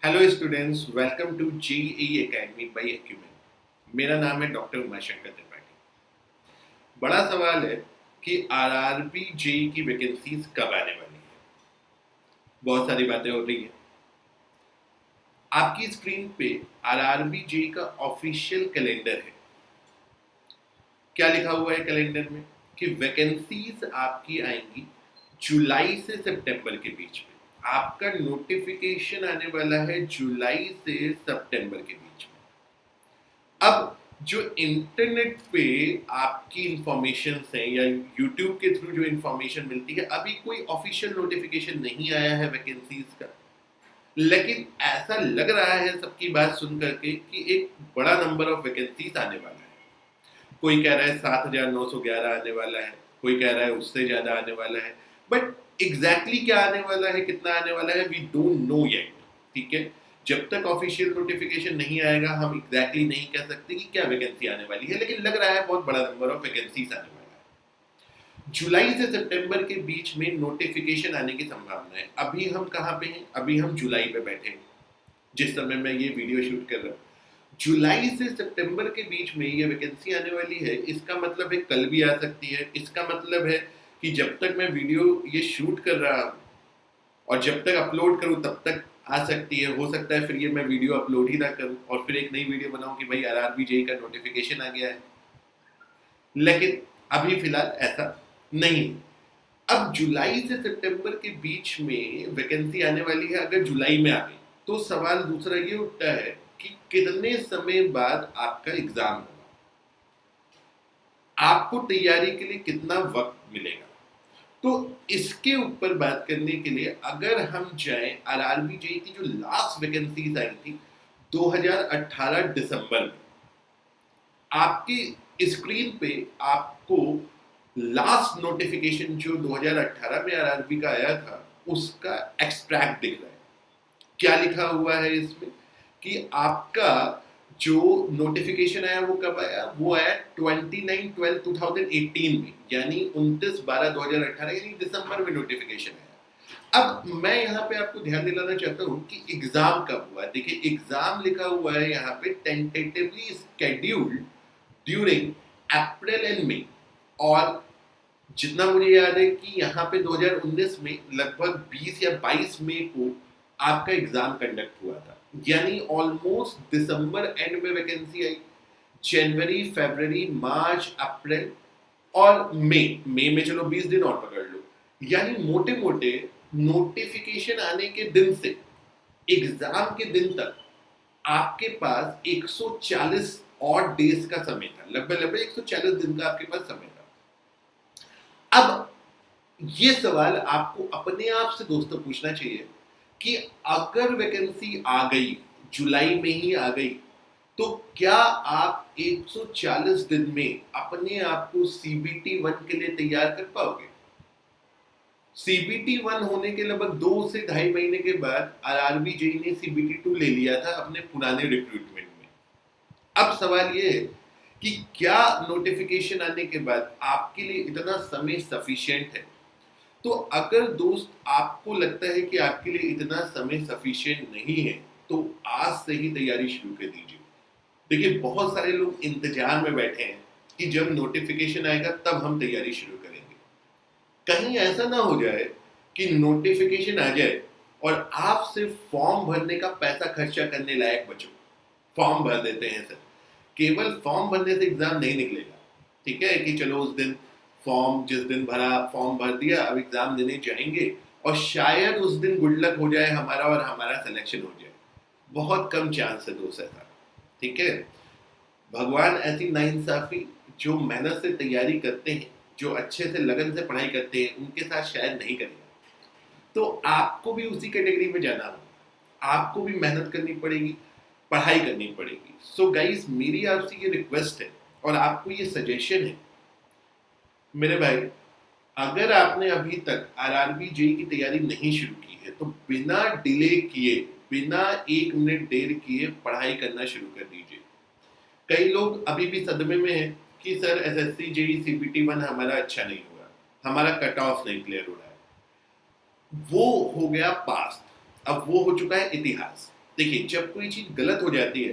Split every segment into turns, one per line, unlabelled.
Hello students, welcome to JEE academy by Acumen. मेरा नाम है डॉक्टर उमाशंकर त्रिपाठी। बड़ा सवाल है कि आरआरबी जेईई की वैकेंसीज कब आने वाली है। बहुत सारी बातें हो रही हैं। आपकी स्क्रीन पे आरआरबी जेईई का ऑफिशियल कैलेंडर है। क्या लिखा हुआ है कैलेंडर में कि वैकेंसीज आपकी आएंगी जुलाई से सितंबर के बीच में। आपका नोटिफिकेशन आने वाला है जुलाई से सितंबर के बीच में। अब जो इंटरनेट पे आपकी इंफॉर्मेशन है या यूट्यूब के थ्रू जो इंफॉर्मेशन मिलती है, अभी कोई ऑफिशियल नोटिफिकेशन नहीं आया है वैकेंसीज का। लेकिन ऐसा लग रहा है सबकी बात सुन करके कि एक बड़ा नंबर ऑफ वैकेंसीज आने वाला है। कोई कह रहा है 7,911 आने वाला है, कोई कह रहा है उससे ज्यादा आने वाला है। बट एग्जैक्टली क्या आने वाला है, कितना आने वाला है, वी डोंट नो येट। ठीक है, जब तक ऑफिशियल नोटिफिकेशन नहीं आएगा हम एग्जैक्टली नहीं कह सकते कि क्या वैकेंसी आने वाली है। लेकिन लग रहा है बहुत बड़ा नंबर ऑफ वैकेंसीज आने वाला है। जुलाई से सितंबर के बीच में नोटिफिकेशन आने की संभावना है। अभी हम कहाँ पे हैं? अभी हम जुलाई पे बैठे हैं जिस समय मैं ये वीडियो शूट कर रहा हूँ। जुलाई से सितंबर के बीच में ये वैकेंसी आने वाली है। इसका मतलब है कल भी आ सकती है। इसका मतलब है कि जब तक मैं वीडियो ये शूट कर रहा हूँ और जब तक अपलोड करूँ तब तक आ सकती है। हो सकता है फिर ये मैं वीडियो अपलोड ही ना करूँ और फिर एक नई वीडियो बनाऊँ कि भाई आरआरबी जेईई का नोटिफिकेशन आ गया है। लेकिन अभी फिलहाल ऐसा नहीं। अब जुलाई से सितंबर के बीच में वैकेंसी आने वाली है। अगर जुलाई में आ गई तो सवाल दूसरा ये उठता है कि कितने समय बाद आपका एग्जाम होगा, आपको तैयारी के लिए कितना वक्त मिलेगा। तो इसके ऊपर बात करने के लिए अगर हम जाएं आरआरबी जेईई की जो लास्ट वैकेंसीज आई थी 2018 दिसंबर में, आपकी स्क्रीन पे आपको लास्ट नोटिफिकेशन जो 2018 में आरआरबी का आया था उसका एक्सट्रैक्ट दिख रहा है। क्या लिखा हुआ है इसमें कि आपका जो नोटिफिकेशन आया वो कब आया? वो आया 29/12/2018 में, यानी 29/12/2018, यानी दिसंबर में नोटिफिकेशन आया। अब मैं यहाँ पे आपको ध्यान दिलाना चाहता हूँ कि एग्जाम कब हुआ। देखिए एग्जाम लिखा हुआ है यहाँ पे tentatively scheduled during April and May. और जितना मुझे याद है कि यहाँ पे 2019 में लगभग 20 या 22 मई को आपका एग्जाम कंडक्ट हुआ था। यानी ऑलमोस्ट दिसंबर एंड में वैकेंसी आई। जनवरी, फरवरी, मार्च, अप्रैल और मई में चलो 20 दिन और पकड़ लो। यानी मोटे मोटे नोटिफिकेशन आने के दिन से एग्जाम के दिन तक आपके पास 140 और डेज का समय था। लगभग 140 दिन का आपके पास समय था। अब ये सवाल आपको अपने आप से दोस्तों पूछना चाहिए कि अगर वैकेंसी आ गई, जुलाई में ही आ गई, तो क्या आप 140 दिन में अपने आप को सीबीटी 1 के लिए तैयार कर पाओगे? सीबीटी 1 होने के लगभग 2 से ढाई महीने के बाद आरआरबी जेईई ने सीबीटी 2 ले लिया था अपने पुराने रिक्रूटमेंट में। अब सवाल ये है कि क्या नोटिफिकेशन आने के बाद आपके लिए इतना समय सफिशिएंट है? तो अगर दोस्त आपको लगता है कि आपके लिए इतना समय सफिशिएंट नहीं है तो आज से ही तैयारी शुरू कर दीजिए। देखिए बहुत सारे लोग इंतजार में बैठे हैं कि जब नोटिफिकेशन आएगा तब हम तैयारी शुरू करेंगे। कहीं ऐसा ना हो जाए कि नोटिफिकेशन आ जाए और आप सिर्फ फॉर्म भरने का पैसा खर्चा करने लायक बचो। फॉर्म भर देते हैं सर, केवल फॉर्म भरने से एग्जाम नहीं निकलेगा। ठीक है कि चलो उस दिन फॉर्म जिस दिन भरा फॉर्म भर दिया, अब एग्जाम देने जाएंगे और शायद उस दिन गुड लक हो जाए हमारा और हमारा सिलेक्शन हो जाए। बहुत कम चांस है दोस्त ऐसा। ठीक है, भगवान ऐसी नाइंसाफी जो मेहनत से तैयारी करते हैं, जो अच्छे से लगन से पढ़ाई करते हैं, उनके साथ शायद नहीं करेगा। तो आपको भी उसी कैटेगरी में जाना होगा, आपको भी मेहनत करनी पड़ेगी, पढ़ाई करनी पड़ेगी। सो गाइस, मेरी आपसे ये रिक्वेस्ट है और आपको ये सजेशन है मेरे भाई, अगर आपने अभी तक आरआरबी जेईई की तैयारी नहीं शुरू की है तो बिना डिले किए, बिना 1 मिनट देर किए पढ़ाई करना शुरू कर दीजिए। कई लोग अभी भी सदमे में हैं कि सर एसएससी जेईई सीबीटी 1 हमारा अच्छा नहीं हुआ, हमारा कट ऑफ नहीं क्लियर हो रहा है। वो हो गया पास्ट, अब वो हो चुका है इतिहास। देखिए, जब कोई चीज गलत हो जाती है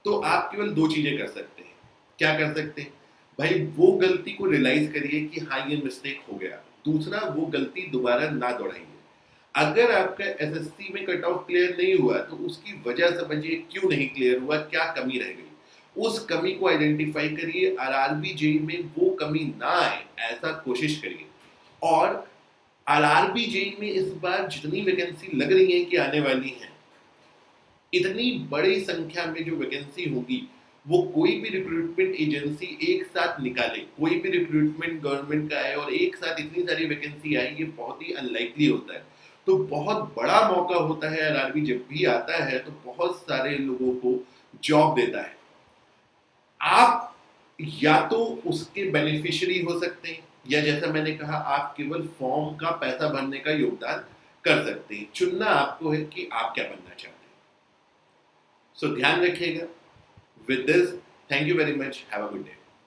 तो आप केवल दो चीजें कर सकते हैं। क्या कर सकते हैं? भाई, वो गलती को रियलाइज करिए कि हाँ, ये मिस्टेक हो गया। दूसरा, वो गलती दोबारा ना दोहराइए। अगर आपका एसएससी में कट ऑफ क्लियर नहीं हुआ तो उसकी वजह समझिए, क्यों नहीं क्लियर हुआ, क्या कमी रह गई। उस कमी को आइडेंटिफाई करिए, आरआरबी जेई में वो कमी ना आए ऐसा कोशिश करिए। और आरआरबी जेई में इस बार जितनी वैकेंसी लग रही है कि आने वाली हैं, इतनी बड़ी संख्या में जो वैकेंसी होगी वो कोई भी रिक्रूटमेंट एजेंसी एक साथ निकाले, कोई भी रिक्रूटमेंट गवर्नमेंट का है और एक साथ इतनी सारी वैकेंसी आई, ये बहुत ही अनलाइकली होता है। तो बहुत बड़ा मौका होता है, आरआरबी जब भी आता है तो बहुत सारे लोगों को जॉब देता है। आप या तो उसके बेनिफिशियरी हो सकते हैं, या जैसा मैंने कहा, आप केवल फॉर्म का पैसा भरने का योगदान कर सकते हैं। चुनना आपको है कि आप क्या बनना चाहते हैं। सो ध्यान रखिएगा। With this, thank you very much. Have a good day.